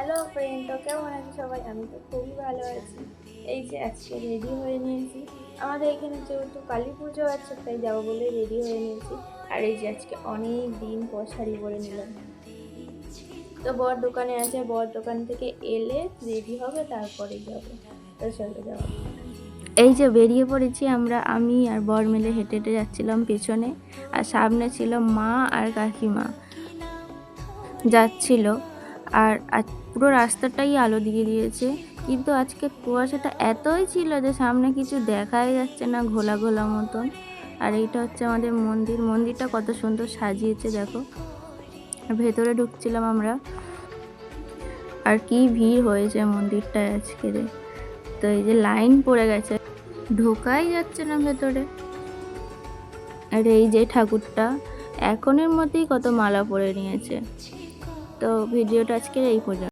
Hello friend, তো কেমন আছো সবাই? আমি তো খুবই ভালো আছি। এই যে আজকে রেডি হয়ে নিয়েছি, আমাদের এখানে যেহেতু কালী পুজো আছে তাই যাবো বলে রেডি হয়ে নিয়েছি। আর এই যে আজকে অনেক দিন পর শাড়ি পরে নিলাম। তো বর দোকানে আছে, বর দোকান থেকে এলে রেডি হবে তারপরে যাবো। তো চলে যাবো। এই যে বেরিয়ে পড়েছি আমরা, আমি আর বর মিলে হেঁটে হেঁটে যাচ্ছিলাম পেছনে, আর সামনে ছিল মা আর কাকিমা যাচ্ছিল। আর পুরো রাস্তাটাই আলো দিয়ে দিয়েছে, কিন্তু আজকে কুয়াশাটা এতই ছিল যে সামনে কিছু দেখাই যাচ্ছে না, ঘোলা ঘোলা মতন। আর এইটা হচ্ছে আমাদের মন্দির, মন্দিরটা কত সুন্দর সাজিয়েছে দেখো। ভেতরে ঢুকছিলাম আমরা, আর কি ভিড় হয়েছে মন্দিরটায় আজকে রে। তো এই যে লাইন পড়ে গেছে, ঢোকাই যাচ্ছে না ভেতরে। আর এই যে ঠাকুরটা এখনের মধ্যেই কত মালা পরে নিয়েছে। তো ভিডিওটা আজকে এই পর্যন্ত।